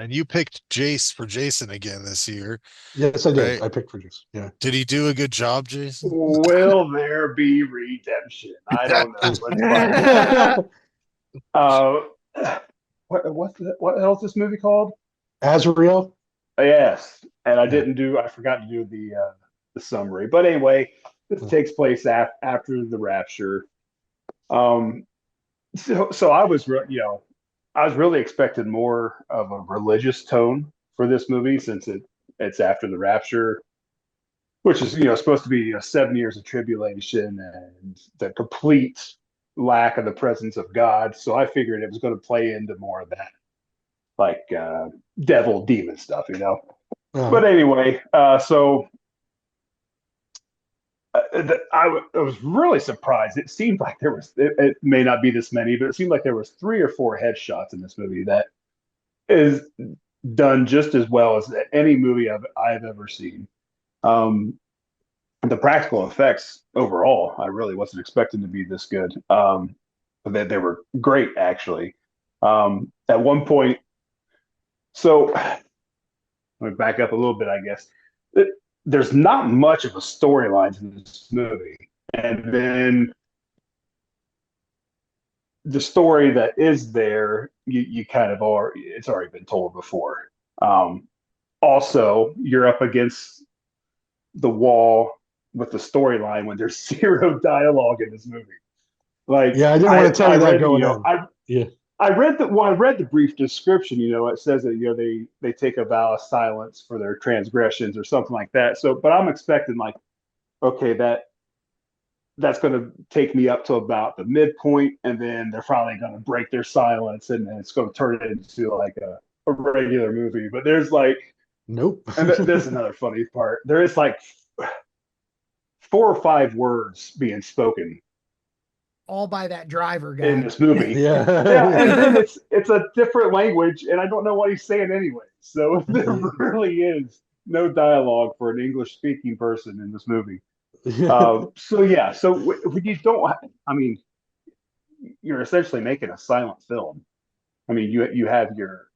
And you picked Jace for Jason again this year, Yes, I did. right? I picked Bridges. Yeah. Did he do a good job, Jason? Will there be redemption? I don't know. Let's find out. Uh, what else is this movie called? Azrael. Yes, and Yeah. I forgot to do the summary. But anyway, this takes place after the rapture. Um, so I was, I was really expecting more of a religious tone for this movie since it's after the rapture, which is supposed to be 7 years of tribulation and the complete lack of the presence of God. So I figured it was going to play into more of that, like devil demon stuff. Uh, But anyway, so I was really surprised. It seemed like it may not be this many, but it seemed like there was 3 or 4 headshots in this movie that is done just as well as any movie I've ever seen. Um, the practical effects overall, I really wasn't expecting to be this good. But they were great actually. At one point, so let me back up a little bit, I guess. There's not much of a storyline to this movie, and then the story that is there, you kind of are. It's already been told before. Um, Also, you're up against the wall with the storyline when there's zero dialogue in this movie. Like yeah, I didn't want to tell I you that read, going in. Yeah. I read the brief description. It says that they take a vow of silence for their transgressions or something like that. So, but I'm expecting like, okay, that's going to take me up to about the midpoint, and then they're finally going to break their silence, and then it's going to turn it into like a regular movie. But there's like, Nope. and there's another funny part. There is like 4 or 5 words being spoken All by that driver in guy. this movie. Yeah, and Yeah. then it's a different language, and I don't know what he's saying anyway. So there really is no dialogue for an English speaking person in this movie. Yeah. So yeah, so when you don't, I mean, you're essentially making a silent film. I mean, you have your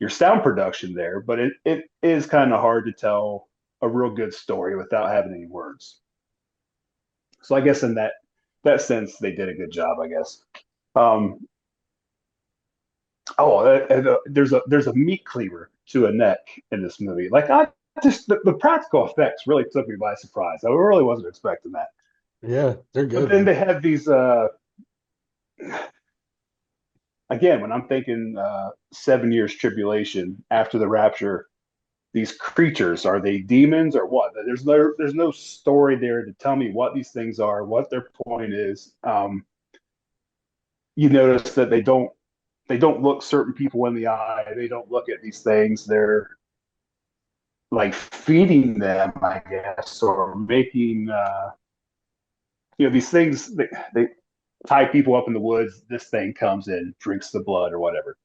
sound production there, but it is kind of hard to tell a real good story without having any words. So I guess in that sense, they did a good job, I guess. Um, there's a meat cleaver to a neck in this movie. Like I just the practical effects really took me by surprise. I really wasn't expecting that. Yeah, they're But good, then man. they have these again when I'm thinking 7 years tribulation after the rapture. These creatures, are they demons or what? There's no story there to tell me what these things are, what their point is. You notice that they don't look certain people in the eye. They don't look at these things. They're like feeding them, I guess, or making these things. They tie people up in the woods. This thing comes in, drinks the blood or whatever.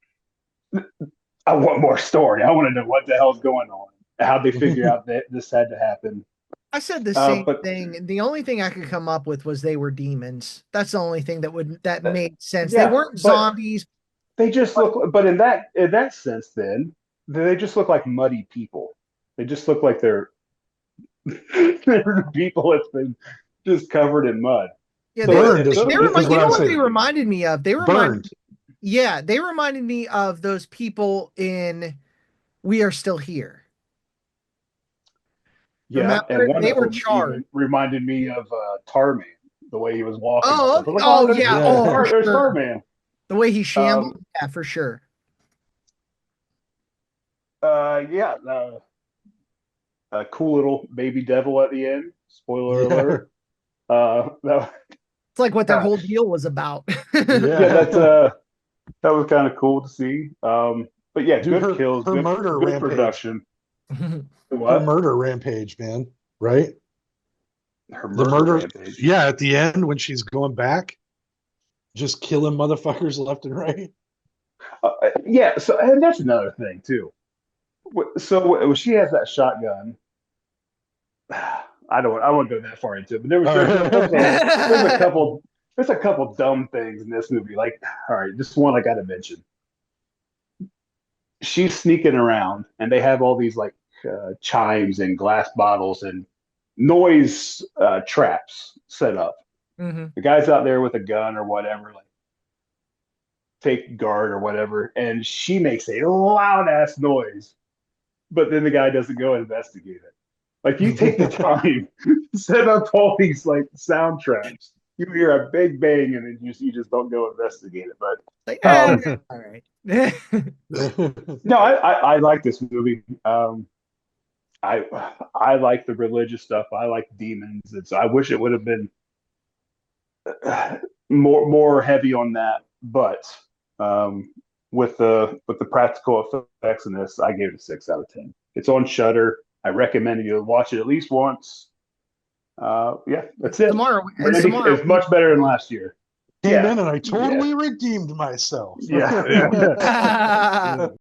I want more story. I want to know what the hell's going on. How'd they figure out that this had to happen? I said the same But thing. The only thing I could come up with was they were demons. That's the only thing that made sense. They yeah, weren't but zombies. they just But look. But in that sense, then they just look like muddy people. They just look like they're people that's been just covered in mud. yeah, So Burned they is remind. You what I know would what they say. reminded me of? Burned. They reminded me of those people in We Are Still Here. Yeah, and Remember? one They of were them charred. even reminded me of Tarman, the way he was walking and Oh, stuff. I was like, oh oh, there's yeah. Oh, Yeah. for there's sure. Tarman. The way he shambled. Um, Yeah, for sure. yeah, a cool little baby devil at the end. Spoiler Yeah. alert. That, It's like what their yeah, whole deal was about. that's Yeah. that was kind of cool to see. But yeah, Dude, good her kills, her murder good rampage. production. Well, Her What? murder rampage, man. Right? Her The murder murder, rampage. yeah, at the end when she's going back, just killing motherfuckers left and right. Yeah, so and that's another thing too. So when she has that shotgun, I won't go that far into it, but there was All there, there's a right. couple there's a couple dumb things in this movie. Like, all right, this one I got to mention. she's sneaking around, and they have all these like chimes and glass bottles and noise traps set up. Mm-hmm. The guy's out there with a gun or whatever, like take guard or whatever, and she makes a loud ass noise, but then the guy doesn't go investigate it. Like you take the time to set up all these like sound traps. You hear a big bang and then you just don't go investigate it. But Like, um, all right. no, I like this movie. I I like the religious stuff. I like demons. It's I wish it would have been more heavy on that, but um, with the practical effects in this, I gave it a 6 out of 10. It's on Shutter. I recommend you watch it at least once. Yeah, that's it. Tomorrow, and Randy tomorrow is much better than last year. Came Yeah. in and I totally redeemed myself. Yeah. we-